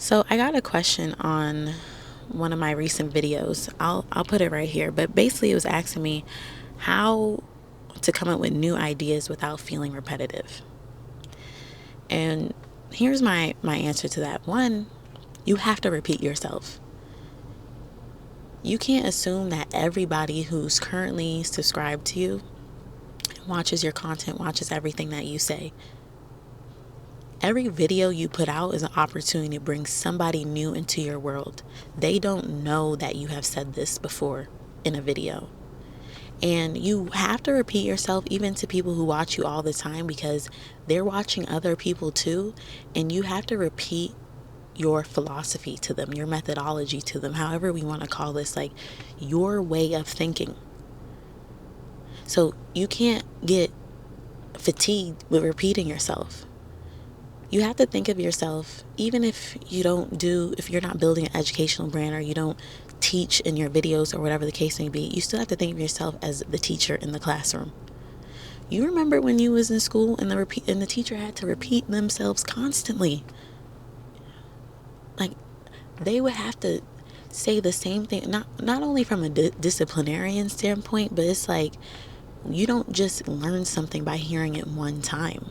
So I got a question on one of my recent videos. I'll put it right here, but basically it was asking me how to come up with new ideas without feeling repetitive. And here's my answer to that. One, you have to repeat yourself. You can't assume that everybody who's currently subscribed to you watches your content, watches everything that you say. Every video you put out is an opportunity to bring somebody new into your world. They don't know that you have said this before in a video. And you have to repeat yourself even to people who watch you all the time, because they're watching other people too. And you have to repeat your philosophy to them, your methodology to them, however we want to call this, like your way of thinking. So you can't get fatigued with repeating yourself. You have to think of yourself, even if you're not building an educational brand, or you don't teach in your videos, or whatever the case may be, you still have to think of yourself as the teacher in the classroom. You remember when you was in school and the teacher had to repeat themselves constantly. Like, they would have to say the same thing, not only from a disciplinarian standpoint, but it's like you don't just learn something by hearing it one time.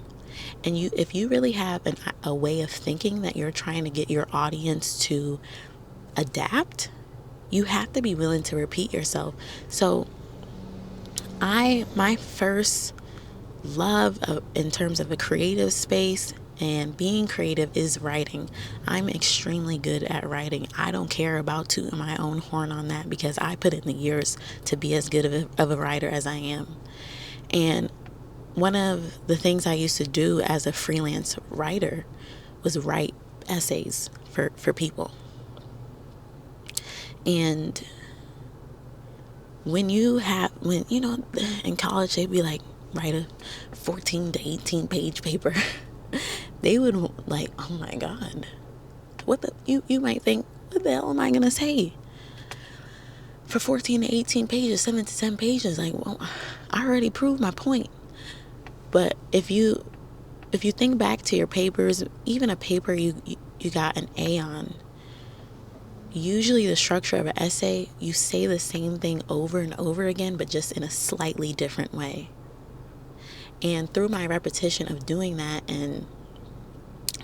And if you really have a way of thinking that you're trying to get your audience to adapt, you have to be willing to repeat yourself. So my first love in terms of a creative space and being creative is writing. I'm extremely good at writing. I don't care about tooting my own horn on that, because I put in the years to be as good of a writer as I am. And one of the things I used to do as a freelance writer was write essays for people. And when in college they'd be like, write a 14 to 18 page paper. They would like, oh my God, you might think, what the hell am I gonna say for 14 to 18 pages, 7 to 10 pages? Like, well, I already proved my point. But if you think back to your papers, even a paper you got an A on, usually the structure of an essay, you say the same thing over and over again, but just in a slightly different way. And through my repetition of doing that and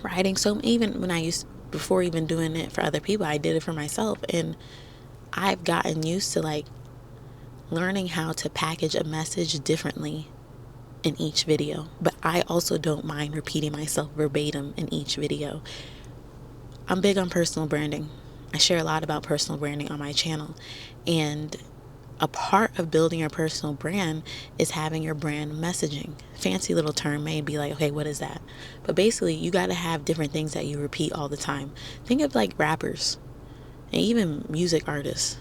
writing, so even before even doing it for other people, I did it for myself. And I've gotten used to like learning how to package a message differently in each video. But I also don't mind repeating myself verbatim in each video. I'm big on personal branding. I share a lot about personal branding on my channel. And a part of building your personal brand is having your brand messaging. Fancy little term may be like, okay, what is that? But basically, you got to have different things that you repeat all the time. Think of like rappers and even music artists.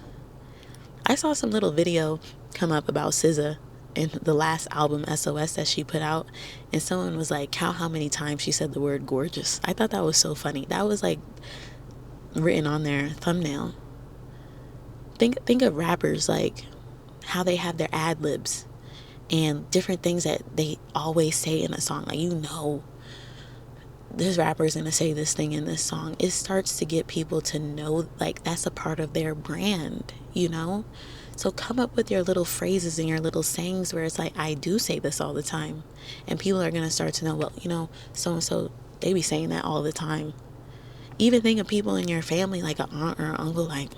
I saw some little video come up about SZA in the last album, SOS, that she put out, and someone was like, count how many times she said the word gorgeous. I thought that was so funny. That was like written on their thumbnail. Think of rappers, like how they have their ad libs and different things that they always say in a song. Like, this rapper's gonna say this thing in this song. It starts to get people to know, like, that's a part of their brand, So come up with your little phrases and your little sayings where it's like, I do say this all the time. And people are going to start to know, well, so-and-so, they be saying that all the time. Even think of people in your family, like an aunt or an uncle, like,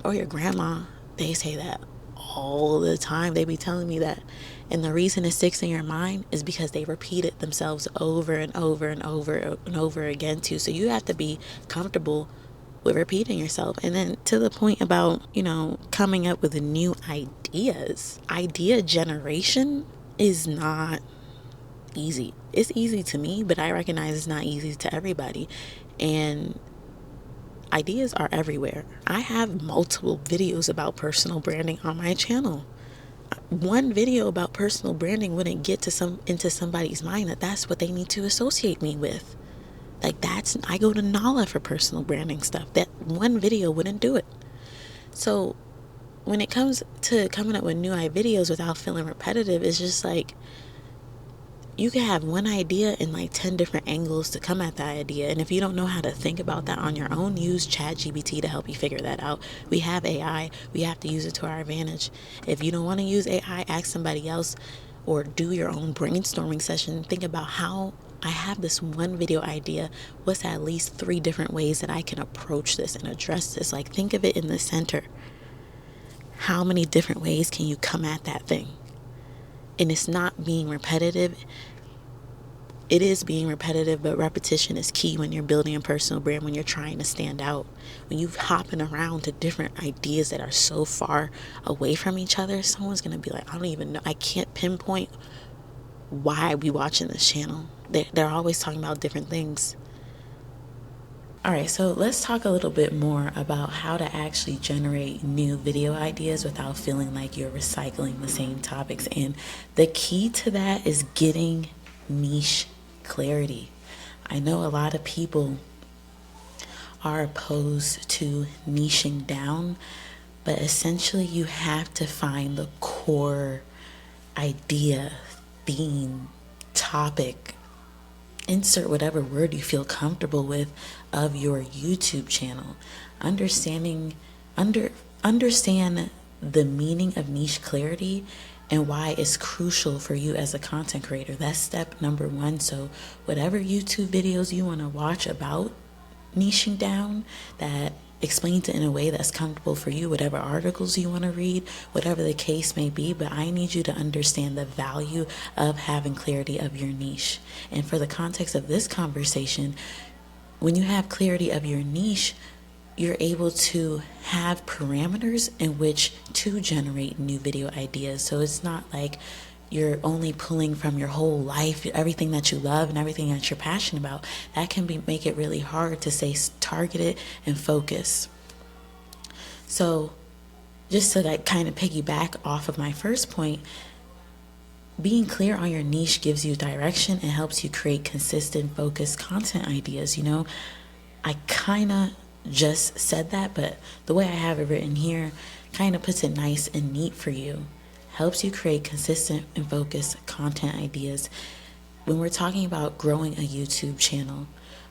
or your grandma, they say that all the time. They be telling me that. And the reason it sticks in your mind is because they repeat it themselves over and over and over and over again too. So you have to be comfortable with repeating yourself. And then to the point about, coming up with new ideas. Idea generation is not easy. It's easy to me, but I recognize it's not easy to everybody. And ideas are everywhere. I have multiple videos about personal branding on my channel. One video about personal branding wouldn't get into somebody's mind that's what they need to associate me with. Like, I go to Nala for personal branding stuff. That one video wouldn't do it. So when it comes to coming up with new videos without feeling repetitive, it's just like, you can have one idea and like 10 different angles to come at that idea. And if you don't know how to think about that on your own, use ChatGPT to help you figure that out. We have AI, we have to use it to our advantage. If you don't want to use AI, ask somebody else or do your own brainstorming session. Think about how I have this one video idea. What's at least 3 different ways that I can approach this and address this? Like, think of it in the center. How many different ways can you come at that thing? And it's not being repetitive. It is being repetitive, but repetition is key when you're building a personal brand, when you're trying to stand out. When you're hopping around to different ideas that are so far away from each other, someone's going to be like, I don't even know. I can't pinpoint why I be watching this channel. They're always talking about different things. All right, so let's talk a little bit more about how to actually generate new video ideas without feeling like you're recycling the same topics. And the key to that is getting niche clarity. I know a lot of people are opposed to niching down, but essentially you have to find the core idea, theme, topic, insert whatever word you feel comfortable with of your YouTube channel. Understand the meaning of niche clarity and why it's crucial for you as a content creator. That's step number 1. So whatever YouTube videos you want to watch about niching down, that explains it in a way that's comfortable for you, whatever articles you want to read, whatever the case may be. But I need you to understand the value of having clarity of your niche. And for the context of this conversation, when you have clarity of your niche, you're able to have parameters in which to generate new video ideas. So it's not like you're only pulling from your whole life, everything that you love and everything that you're passionate about. That can make it really hard to stay targeted and focus. So just to like kind of piggyback off of my first point, being clear on your niche gives you direction and helps you create consistent, focused content ideas. You know, I kind of just said that, but the way I have it written here kind of puts it nice and neat for you. Helps you create consistent and focused content ideas. When we're talking about growing a YouTube channel,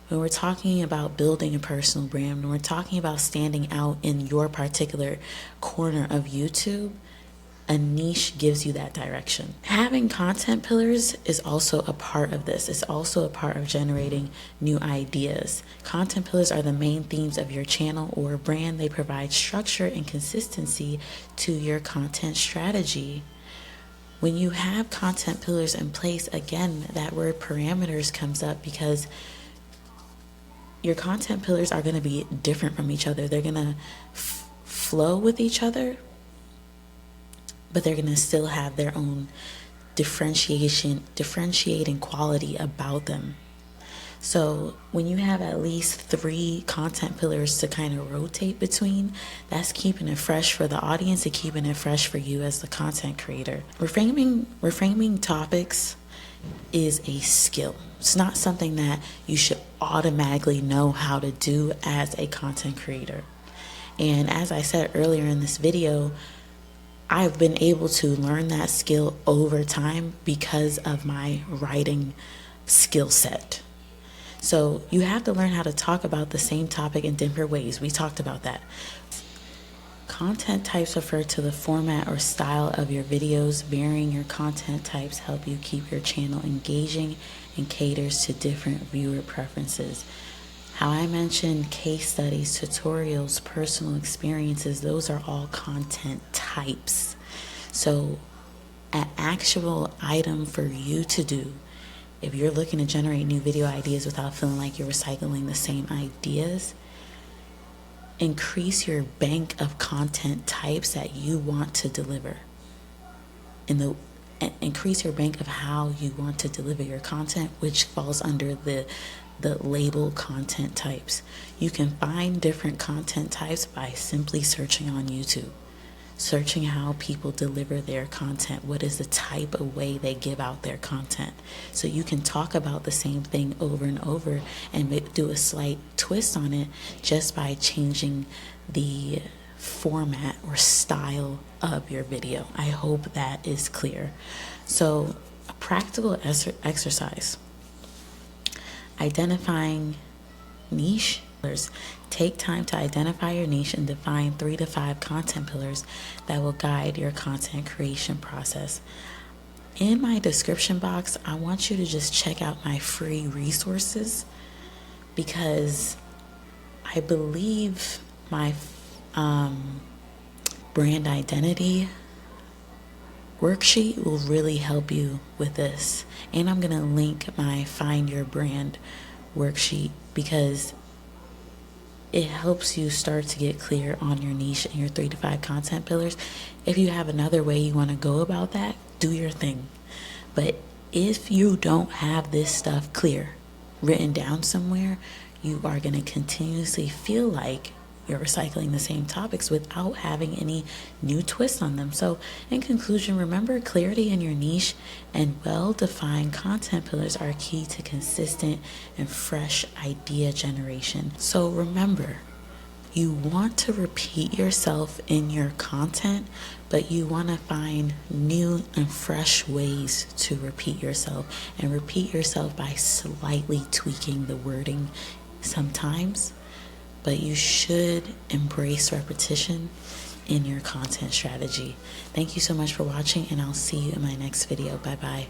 when we're talking about building a personal brand, when we're talking about standing out in your particular corner of YouTube, a niche gives you that direction. Having content pillars is also a part of this. It's also a part of generating new ideas. Content pillars are the main themes of your channel or brand. They provide structure and consistency to your content strategy. When you have content pillars in place, again, that word parameters comes up because your content pillars are going to be different from each other. They're going to flow with each other, but they're going to still have their own differentiating quality about them. So when you have at least 3 content pillars to kind of rotate between, that's keeping it fresh for the audience and keeping it fresh for you as the content creator. Reframing topics is a skill. It's not something that you should automatically know how to do as a content creator. And as I said earlier in this video, I've been able to learn that skill over time because of my writing skill set. So you have to learn how to talk about the same topic in different ways. We talked about that. Content types refer to the format or style of your videos. Varying your content types help you keep your channel engaging and caters to different viewer preferences. How I mentioned case studies, tutorials, personal experiences, those are all content types. So an actual item for you to do, if you're looking to generate new video ideas without feeling like you're recycling the same ideas, increase your bank of content types that you want to deliver. Increase your bank of how you want to deliver your content, which falls under the label content types. You can find different content types by simply searching on YouTube. Searching how people deliver their content. What is the type of way they give out their content? So you can talk about the same thing over and over and do a slight twist on it just by changing the format or style of your video. I hope that is clear. So A practical exercise. Identifying niche pillars. Take time to identify your niche and define 3 to 5 content pillars that will guide your content creation process. In my description box, I want you to just check out my free resources, because I believe my brand identity worksheet will really help you with this. And I'm going to link my Find Your Brand worksheet, because it helps you start to get clear on your niche and your 3 to 5 content pillars. If you have another way you want to go about that, do your thing. But if you don't have this stuff clear, written down somewhere, you are going to continuously feel like you're recycling the same topics without having any new twists on them. So in conclusion, remember, clarity in your niche and well-defined content pillars are key to consistent and fresh idea generation. So remember, you want to repeat yourself in your content, but you want to find new and fresh ways to repeat yourself, and repeat yourself by slightly tweaking the wording sometimes. But you should embrace repetition in your content strategy. Thank you so much for watching, and I'll see you in my next video. Bye bye.